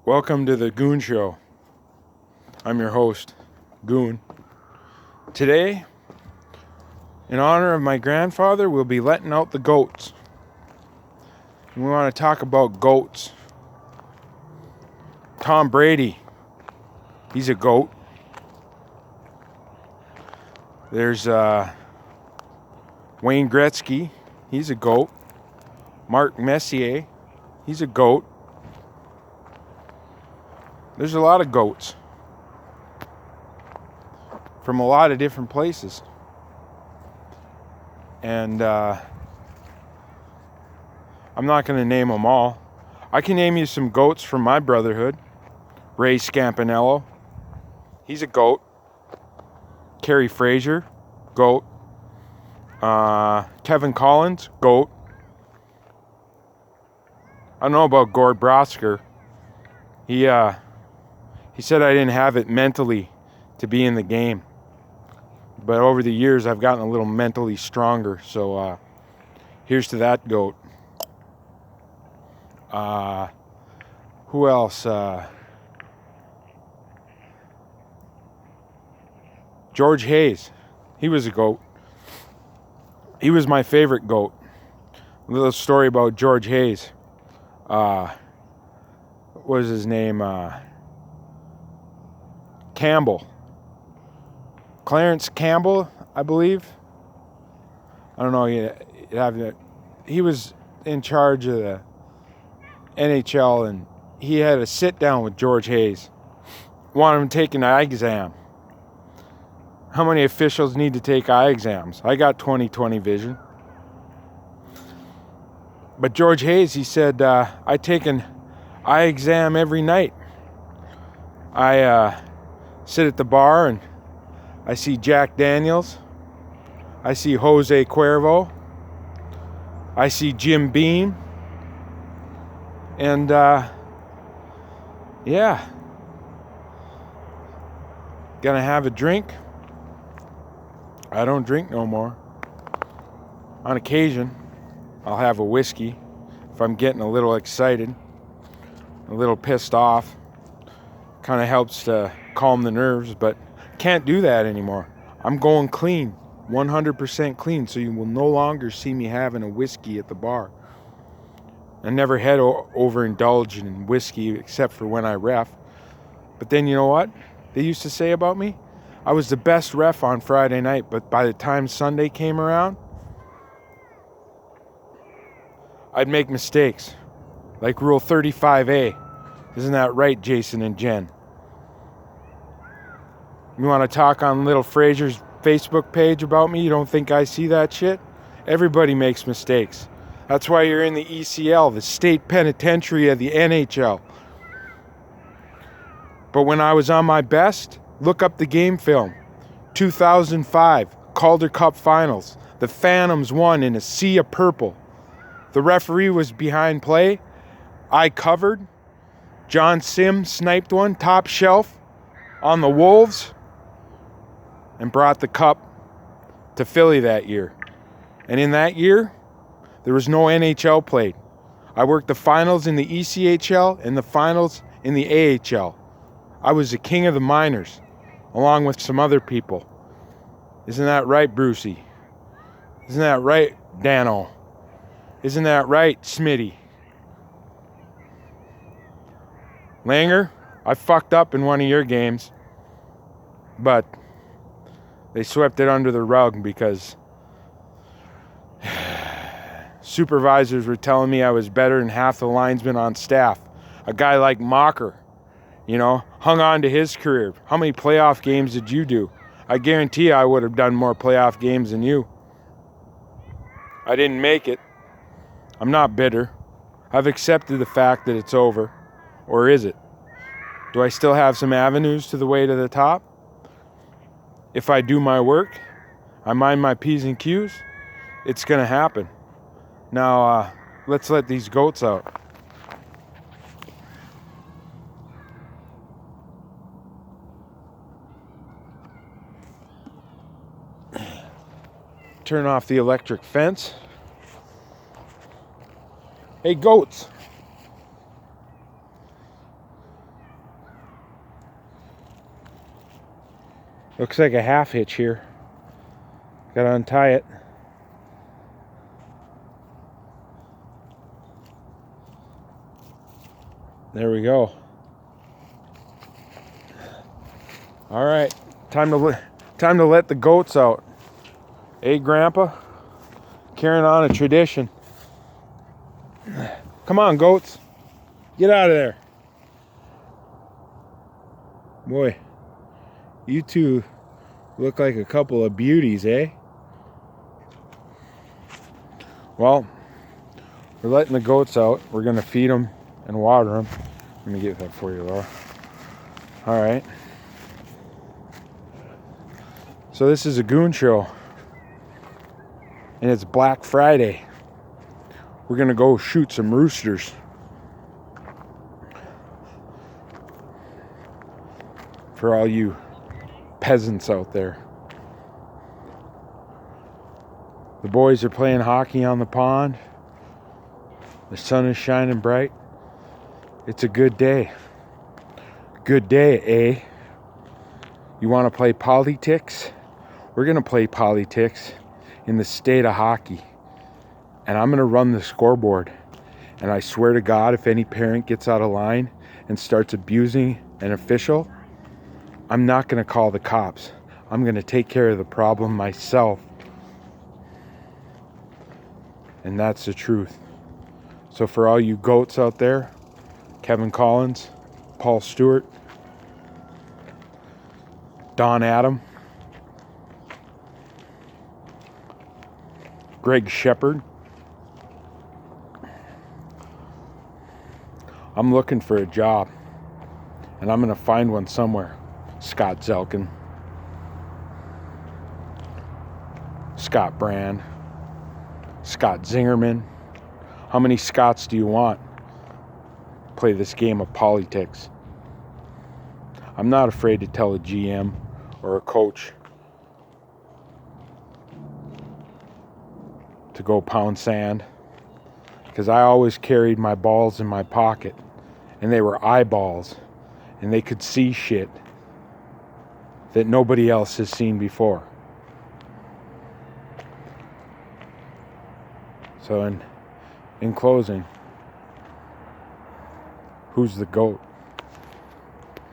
Welcome to the Goon Show. I'm your host, Goon. Today, in honor of my grandfather, we'll be letting out the goats. And we want to talk about goats. Tom Brady, he's a goat. There's Wayne Gretzky, he's a goat. Mark Messier, he's a goat. There's a lot of goats from a lot of different places. And I'm not going to name them all. I can name you some goats from my brotherhood. Ray Scampanello, he's a goat. Kerry Fraser, goat. Kevin Collins, goat. I don't know about Gord Brosker. He said I didn't have it mentally to be in the game. But over the years, I've gotten a little mentally stronger. So here's to that goat. Who else? George Hayes. He was a goat. He was my favorite goat. A little story about George Hayes. What was his name? Campbell. Clarence Campbell, I believe. I don't know. He was in charge of the NHL, and he had a sit down with George Hayes. Wanted him to take an eye exam. How many officials need to take eye exams? I got 20/20 vision. But George Hayes, he said, I take an eye exam every night. I sit at the bar and I see Jack Daniels. I see Jose Cuervo. I see Jim Beam. And, yeah. Gonna have a drink. I don't drink no more. On occasion, I'll have a whiskey if I'm getting a little excited, a little pissed off. Kind of helps to calm the nerves, but can't do that anymore. I'm going clean, 100% clean, so you will no longer see me having a whiskey at the bar. I never had overindulged in whiskey except for when I ref. But then you know what they used to say about me? I was the best ref on Friday night, but by the time Sunday came around, I'd make mistakes. Like Rule 35A. Isn't that right, Jason and Jen? You want to talk on Little Fraser's Facebook page about me? You don't think I see that shit? Everybody makes mistakes. That's why you're in the ECL, the state penitentiary of the NHL. But when I was on my best, look up the game film. 2005, Calder Cup Finals. The Phantoms won in a sea of purple. The referee was behind play. I covered. John Sim sniped one, top shelf, on the Wolves, and brought the cup to Philly that year. And in that year, there was no NHL played. I worked the finals in the ECHL and the finals in the AHL. I was the king of the minors, along with some other people. Isn't that right, Brucey? Isn't that right, Dano? Isn't that right, Smitty? Langer, I fucked up in one of your games, but they swept it under the rug because supervisors were telling me I was better than half the linesmen on staff. A guy like Mocker, hung on to his career. How many playoff games did you do? I guarantee I would have done more playoff games than you. I didn't make it. I'm not bitter. I've accepted the fact that it's over. Or is it? Do I still have some avenues to the way to the top? If I do my work, I mind my P's and Q's, it's going to happen. Now, let's let these goats out. Turn off the electric fence. Hey, goats. Looks like a half hitch here. Gotta untie it. There we go. All right, time to let the goats out. Hey, Grandpa, carrying on a tradition. Come on, goats, get out of there. Boy, you two look like a couple of beauties, eh? Well, we're letting the goats out. We're gonna feed them and water them. Let me get that for you, Laura. All right. So this is a goon show, and it's Black Friday. We're gonna go shoot some roosters. For all you peasants out there. The boys are playing hockey on the pond. The sun is shining bright. It's a good day. Good day, eh? You want to play politics? We're going to play politics in the state of hockey. And I'm going to run the scoreboard. And I swear to God, if any parent gets out of line and starts abusing an official, I'm not going to call the cops. I'm going to take care of the problem myself. And that's the truth. So for all you goats out there, Kevin Collins, Paul Stewart, Don Adam, Greg Shepard, I'm looking for a job, and I'm going to find one somewhere. Scott Zelkin, Scott Brand, Scott Zingerman. How many Scotts do you want? Play this game of politics. I'm not afraid to tell a GM or a coach to go pound sand, because I always carried my balls in my pocket, and they were eyeballs, and they could see shit that nobody else has seen before. So in closing, who's the GOAT?